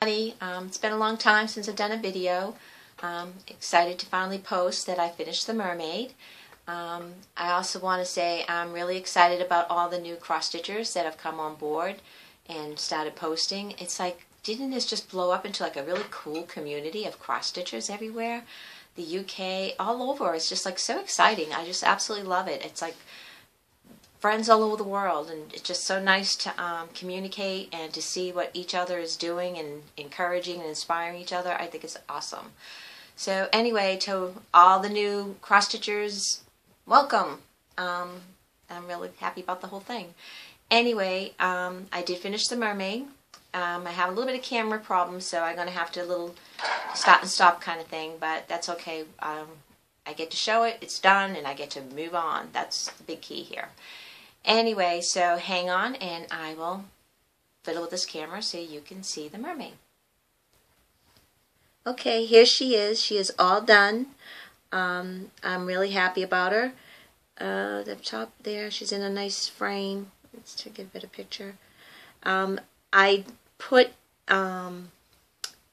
It's been a long time since I've done a video. Excited to finally post that I finished the Mermaid. I also want to say I'm really excited about all the new cross-stitchers that have come on board and started posting. It's like, didn't this just blow up into like a really cool community of cross-stitchers everywhere? The UK, all over. It's just like so exciting. I just absolutely love it. It's like friends all over the world, and it's just so nice to communicate and to see what each other is doing and encouraging and inspiring each other. I think it's awesome. So anyway, to all the new cross-stitchers, welcome. I'm really happy about the whole thing. Anyway, I did finish the Mermaid. I have a little bit of camera problems, so I'm going to have to little start and stop kind of thing, but that's okay. I get to show it, it's done, and I get to move on. That's the big key here. Anyway, so hang on, and I will fiddle with this camera so you can see the mermaid. Okay, here she is. She is all done. I'm really happy about her. The top there, she's in a nice frame. Let's take a better picture. I put,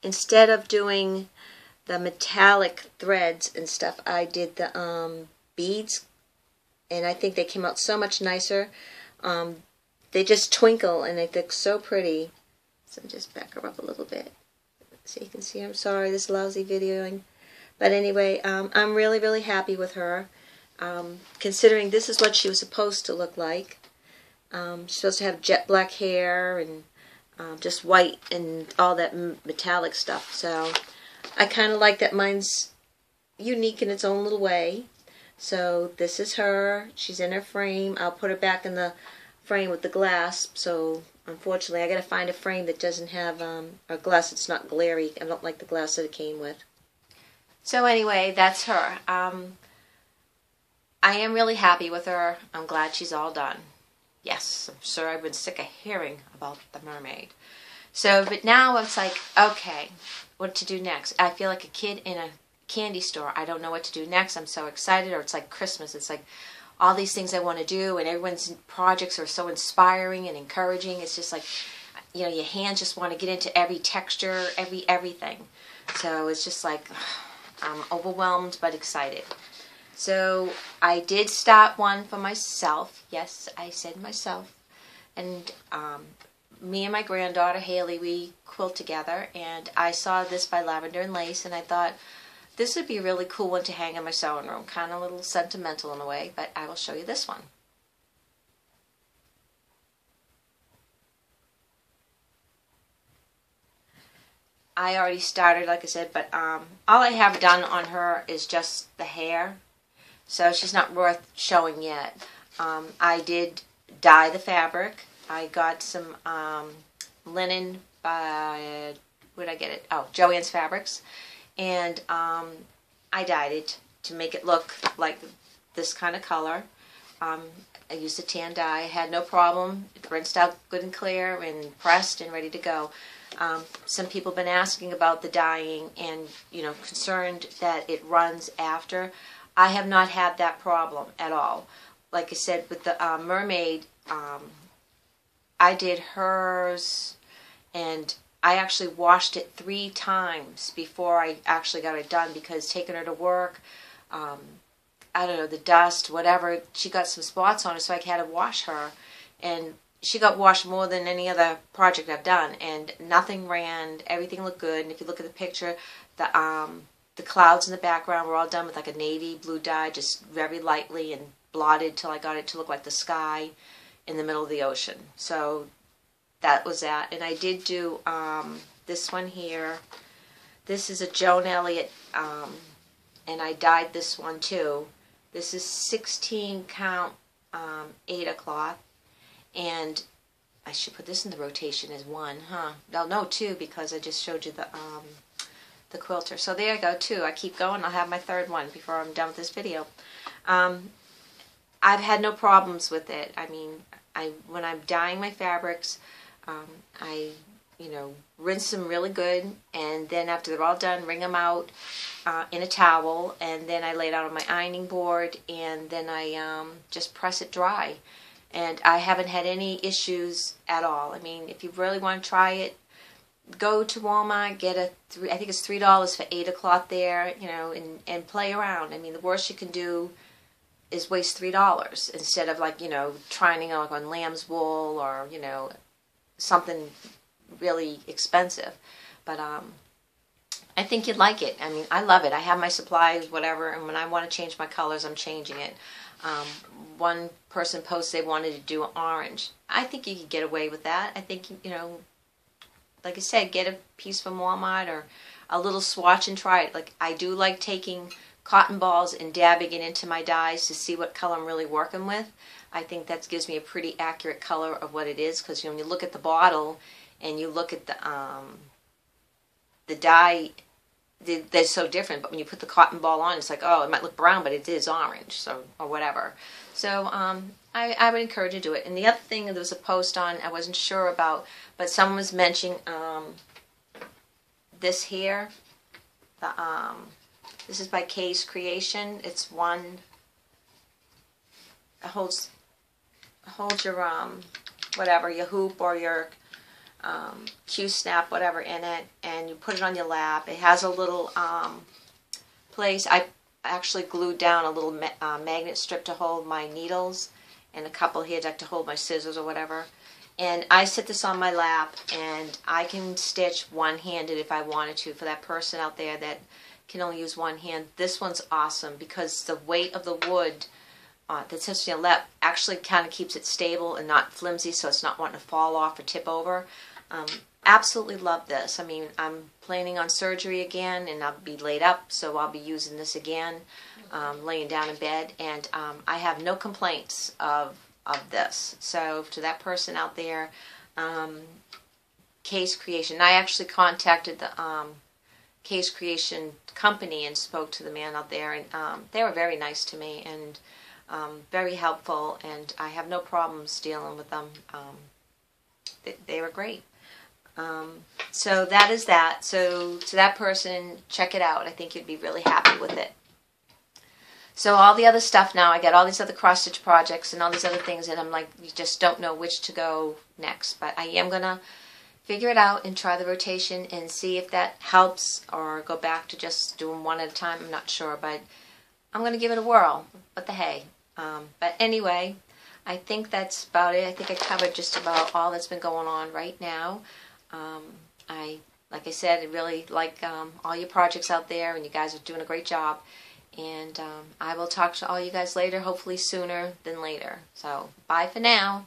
instead of doing the metallic threads and stuff, I did the beads, and I think they came out so much nicer. They just twinkle and they look so pretty. So just back her up a little bit so you can see her. I'm sorry, this lousy videoing. But anyway, I'm really, really happy with her. Considering this is what she was supposed to look like. She's supposed to have jet black hair and just white and all that metallic stuff. So I kind of like that mine's unique in its own little way. So this is her. She's in her frame. I'll put her back in the frame with the glass. So unfortunately, I got to find a frame that doesn't have a glass that's not glary. I don't like the glass that it came with. So anyway, that's her. I am really happy with her. I'm glad she's all done. Yes, I'm sure I've been sick of hearing about the mermaid. So, but now it's like, okay, what to do next? I feel like a kid in a candy store. I don't know what to do next. I'm so excited. Or it's like Christmas. It's like all these things I want to do, and everyone's projects are so inspiring and encouraging. It's just like, you know, your hands just want to get into every texture, everything. So it's just like, I'm overwhelmed but excited. So I did start one for myself. Yes, I said myself. And me and my granddaughter Haley, we quilt together, and I saw this by Lavender and Lace, and I thought this would be a really cool one to hang in my sewing room. Kind of a little sentimental in a way, but I will show you this one. I already started, like I said, but all I have done on her is just the hair. So she's not worth showing yet. I did dye the fabric. I got some linen by, where did I get it? Oh, Joann's Fabrics. And I dyed it to make it look like this kind of color. I used a tan dye. I had no problem. It rinsed out good and clear and pressed and ready to go. Some people have been asking about the dyeing and, you know, concerned that it runs after. I have not had that problem at all. Like I said, with the mermaid, I did hers, and I actually washed it 3 times before I actually got it done, because taking her to work, I don't know, the dust, whatever, she got some spots on her, so I had to wash her. And she got washed more than any other project I've done, and nothing ran, everything looked good. And if you look at the picture, the clouds in the background were all done with like a navy blue dye, just very lightly and blotted till I got it to look like the sky in the middle of the ocean. So that was that. And I did do this one here. This is a Joan Elliott, and I dyed this one too. This is 16 count Aida cloth, and I should put this in the rotation as 1, huh? No, 2, because I just showed you the quilter. So there I go, 2. I keep going. I'll have my 3rd one before I'm done with this video. I've had no problems with it. I mean, when I'm dyeing my fabrics, I, you know, rinse them really good, and then after they're all done, wring them out in a towel, and then I lay it out on my ironing board, and then I just press it dry. And I haven't had any issues at all. I mean, if you really want to try it, go to Walmart, get I think it's $3 for 8 o'clock there, you know, and play around. I mean, the worst you can do is waste $3 instead of, like, you know, trying to, like, on lamb's wool or, you know, something really expensive. But I think you'd like it. I mean, I love it. I have my supplies, whatever, and when I want to change my colors, I'm changing it. One person posted they wanted to do orange. I think you could get away with that. I think, you know, like I said, get a piece from Walmart or a little swatch and try it. Like, I do like taking cotton balls and dabbing it into my dyes to see what color I'm really working with. I think that gives me a pretty accurate color of what it is, because, you know, when you look at the bottle and you look at the dye, they're so different. But when you put the cotton ball on, it's like, oh, it might look brown, but it is orange, so, or whatever. So I would encourage you to do it. And the other thing, there was a post on, I wasn't sure about, but someone was mentioning this here. This is by Kay's Creation. It's one, it holds your whatever, your hoop or your Q-snap, whatever, in it, and you put it on your lap. It has a little place. I actually glued down a little magnet strip to hold my needles, and a couple here to hold my scissors or whatever. And I sit this on my lap, and I can stitch one-handed if I wanted to. For that person out there that can only use one hand, this one's awesome because the weight of the wood that sits on your lap actually kind of keeps it stable and not flimsy, so it's not wanting to fall off or tip over. Absolutely love this. I mean, I'm planning on surgery again, and I'll be laid up, so I'll be using this again, laying down in bed, and I have no complaints of this. So to that person out there, Kay's Creation. I actually contacted the Kay's Creation company and spoke to the man out there, and they were very nice to me and very helpful, and I have no problems dealing with them. They were great. So that is that. So to that person, check it out. I think you'd be really happy with it. So all the other stuff now, I got all these other cross-stitch projects and all these other things, and I'm like, you just don't know which to go next. But I am going to figure it out and try the rotation and see if that helps, or go back to just doing one at a time. I'm not sure, but I'm going to give it a whirl. What the hey. But anyway, I think that's about it. I think I covered just about all that's been going on right now. Like I said, I really like all your projects out there, and you guys are doing a great job. And I will talk to all you guys later, hopefully sooner than later. So, bye for now.